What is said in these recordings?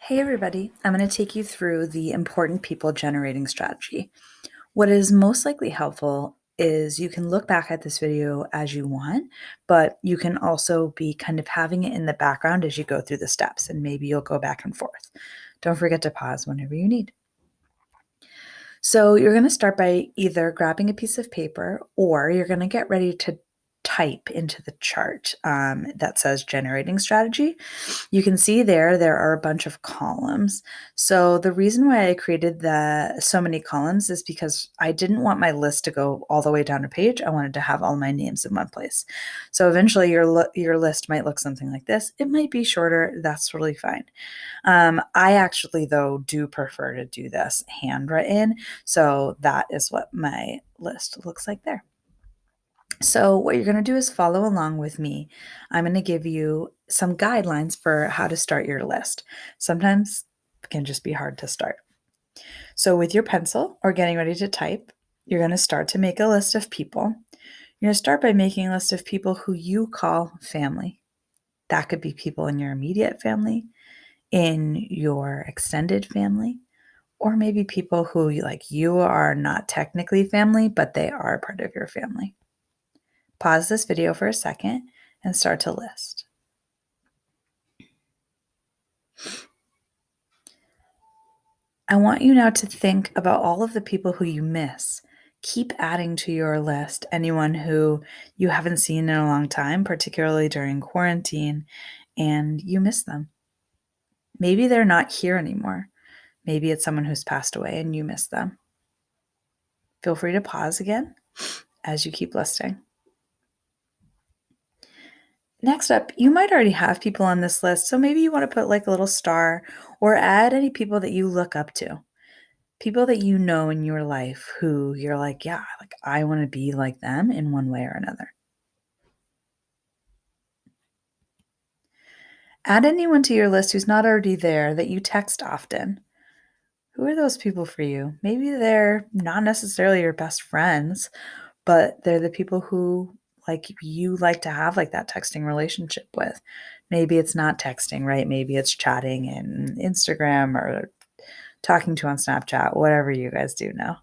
Hey everybody, I'm going to take you through the important people generating strategy. What is most likely helpful is you can look back at this video as you want, but you can also be kind of having it in the background as you go through the steps, and maybe you'll go back and forth. Don't forget to pause whenever you need. So you're going to start by either grabbing a piece of paper or you're going to get ready to type into the chart that says generating strategy. You can see there are a bunch of columns. So the reason why I created so many columns is because I didn't want my list to go all the way down a page. I wanted to have all my names in one place. So eventually your list might look something like this. It might be shorter. That's totally fine. I actually, though, do prefer to do this handwritten. So that is what my list looks like there. So, what you're going to do is follow along with me. I'm going to give you some guidelines for how to start your list. Sometimes it can just be hard to start. So, with your pencil or getting ready to type, you're going to start to make a list of people. You're going to start by making a list of people who you call family. That could be people in your immediate family, in your extended family, or maybe people who you are not technically family, but they are part of your family. Pause this video for a second and start to list. I want you now to think about all of the people who you miss. Keep adding to your list anyone who you haven't seen in a long time, particularly during quarantine, and you miss them. Maybe they're not here anymore. Maybe it's someone who's passed away and you miss them. Feel free to pause again as you keep listing. Next up, you might already have people on this list, so maybe you want to put like a little star or add any people that you look up to. People that you know in your life who you're like, yeah, like I want to be like them in one way or another. Add anyone to your list who's not already there that you text often. Who are those people for you? Maybe they're not necessarily your best friends, but they're the people who you like to have like that texting relationship with. Maybe it's not texting, right? Maybe it's chatting in Instagram or talking to on Snapchat, whatever you guys do now.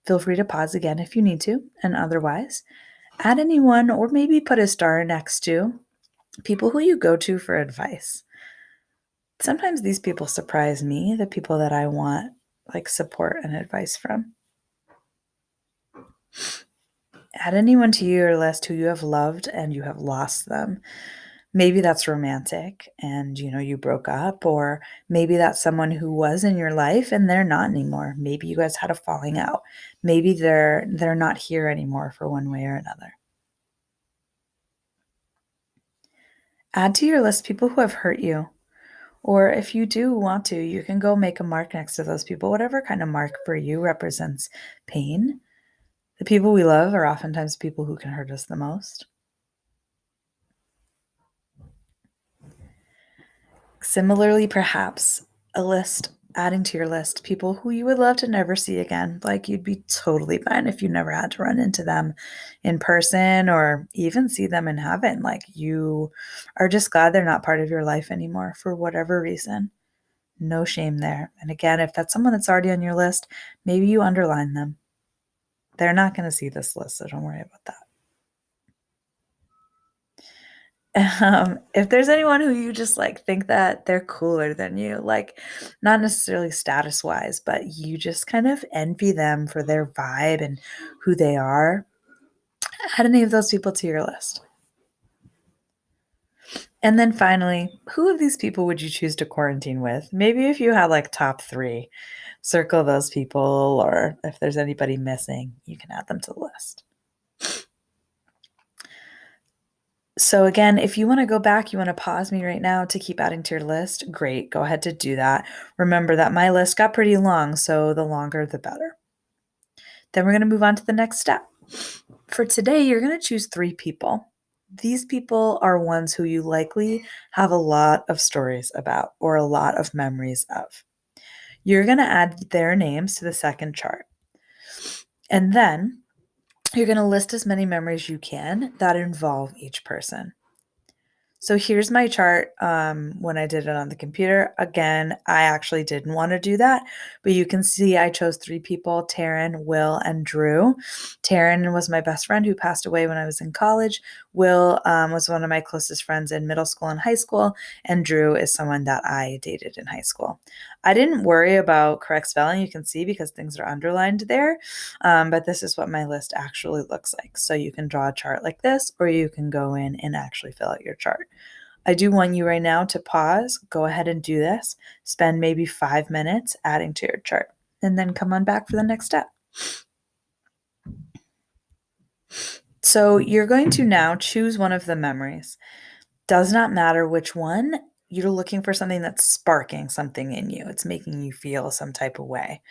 Feel free to pause again if you need to, and otherwise, add anyone or maybe put a star next to people who you go to for advice. Sometimes these people surprise me, the people that I want like support and advice from. Add anyone to your list who you have loved and you have lost them. Maybe that's romantic and you broke up, or maybe that's someone who was in your life and they're not anymore. Maybe you guys had a falling out. Maybe they're not here anymore for one way or another. Add to your list people who have hurt you. Or if you do want to, you can go make a mark next to those people, whatever kind of mark for you represents pain. The people we love are oftentimes people who can hurt us the most. Similarly, perhaps adding to your list people who you would love to never see again. Like you'd be totally fine if you never had to run into them in person or even see them in heaven. Like you are just glad they're not part of your life anymore for whatever reason. No shame there. And again, if that's someone that's already on your list, maybe you underline them. They're not going to see this list, so don't worry about that. If there's anyone who you just think that they're cooler than you, like not necessarily status wise, but you just kind of envy them for their vibe and who they are, add any of those people to your list. And then finally, who of these people would you choose to quarantine with? Maybe if you had top three, circle those people, or if there's anybody missing, you can add them to the list. So again, if you want to go back, you want to pause me right now to keep adding to your list, great, go ahead to do that. Remember that my list got pretty long, so the longer the better. Then we're going to move on to the next step. For today, you're going to choose 3 people. These people are ones who you likely have a lot of stories about or a lot of memories of. You're going to add their names to the second chart. And then you're going to list as many memories you can that involve each person. So here's my chart when I did it on the computer. Again, I actually didn't want to do that, but you can see I chose 3 people, Taryn, Will, and Drew. Taryn was my best friend who passed away when I was in college. Will was one of my closest friends in middle school and high school, and Drew is someone that I dated in high school. I didn't worry about correct spelling, you can see, because things are underlined there, but this is what my list actually looks like. So you can draw a chart like this, or you can go in and actually fill out your chart. I do want you right now to pause, go ahead and do this, spend maybe 5 minutes adding to your chart, and then come on back for the next step. So you're going to now choose one of the memories. Does not matter which one, you're looking for something that's sparking something in you. It's making you feel some type of way.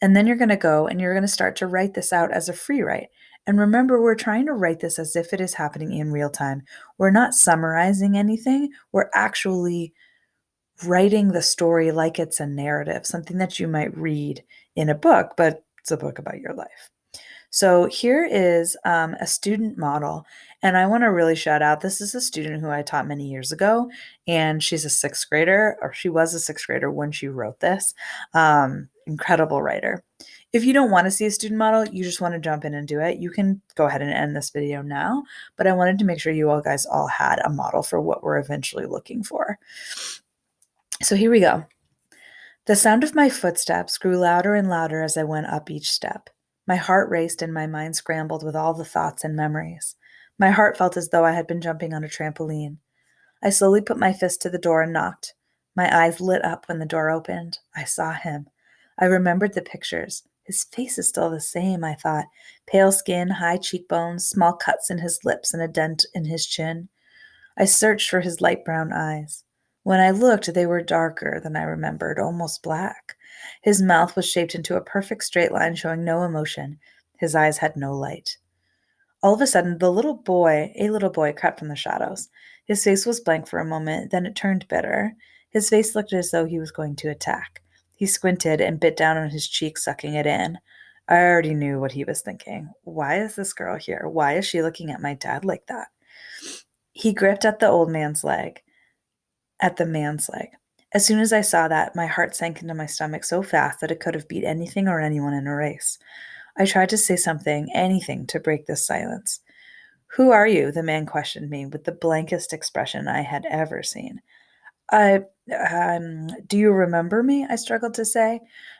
And then you're going to go and you're going to start to write this out as a free write. And remember, we're trying to write this as if it is happening in real time. We're not summarizing anything. We're actually writing the story like it's a narrative, something that you might read in a book, but it's a book about your life. So here is a student model, and I want to really shout out, this is a student who I taught many years ago, and she's a 6th grader, or she was a 6th grader when she wrote this. Incredible writer. If you don't want to see a student model, you just want to jump in and do it, you can go ahead and end this video now, but I wanted to make sure you all guys all had a model for what we're eventually looking for. So here we go. The sound of my footsteps grew louder and louder as I went up each step. My heart raced and my mind scrambled with all the thoughts and memories. My heart felt as though I had been jumping on a trampoline. I slowly put my fist to the door and knocked. My eyes lit up when the door opened. I saw him. I remembered the pictures. His face is still the same, I thought. Pale skin, high cheekbones, small cuts in his lips, and a dent in his chin. I searched for his light brown eyes. When I looked, they were darker than I remembered, almost black. His mouth was shaped into a perfect straight line, showing no emotion. His eyes had no light. All of a sudden, a little boy, crept from the shadows. His face was blank for a moment, then it turned bitter. His face looked as though he was going to attack. He squinted and bit down on his cheek, sucking it in. I already knew what he was thinking. Why is this girl here? Why is she looking at my dad like that? He gripped at the man's leg. As soon as I saw that, my heart sank into my stomach so fast that it could have beat anything or anyone in a race. I tried to say something, anything, to break this silence. Who are you? The man questioned me with the blankest expression I had ever seen. Do you remember me? I struggled to say.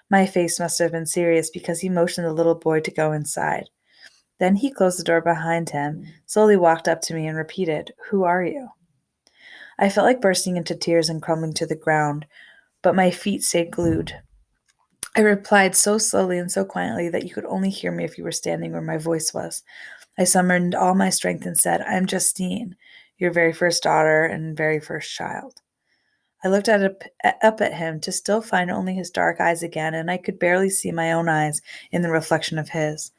My face must have been serious because he motioned the little boy to go inside. Then he closed the door behind him, slowly walked up to me and repeated, Who are you? I felt like bursting into tears and crumbling to the ground, but my feet stayed glued. I replied so slowly and so quietly that you could only hear me if you were standing where my voice was. I summoned all my strength and said, I'm Justine, your very first daughter and very first child. I looked up at him to still find only his dark eyes again, and I could barely see my own eyes in the reflection of his.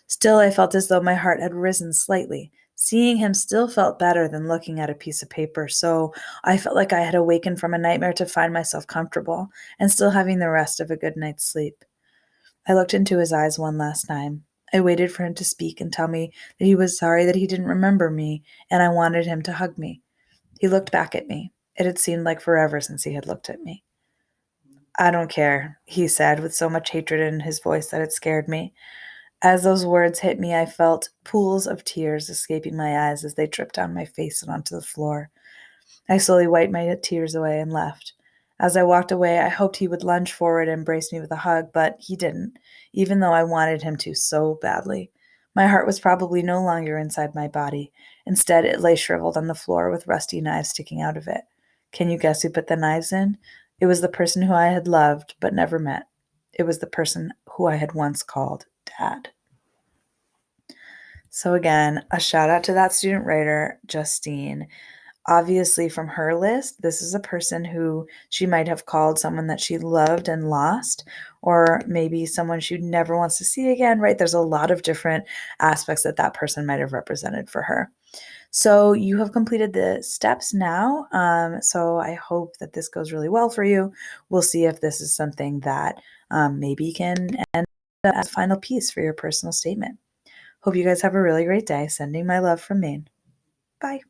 Still, I felt as though my heart had risen slightly. Seeing him still felt better than looking at a piece of paper, so I felt like I had awakened from a nightmare to find myself comfortable and still having the rest of a good night's sleep. I looked into his eyes one last time. I waited for him to speak and tell me that he was sorry that he didn't remember me, and I wanted him to hug me. He looked back at me. It had seemed like forever since he had looked at me. I don't care, he said with so much hatred in his voice that it scared me. As those words hit me, I felt pools of tears escaping my eyes as they dripped down my face and onto the floor. I slowly wiped my tears away and left. As I walked away, I hoped he would lunge forward and embrace me with a hug, but he didn't, even though I wanted him to so badly. My heart was probably no longer inside my body. Instead, it lay shriveled on the floor with rusty knives sticking out of it. Can you guess who put the knives in? It was the person who I had loved but never met. It was the person who I had once called Dad. So again, a shout out to that student writer, Justine. Obviously, from her list, this is a person who she might have called someone that she loved and lost, or maybe someone she never wants to see again, right? There's a lot of different aspects that that person might have represented for her. So you have completed the steps now. So I hope that this goes really well for you. We'll see if this is something that maybe can end up as a final piece for your personal statement. Hope you guys have a really great day. Sending my love from Maine. Bye.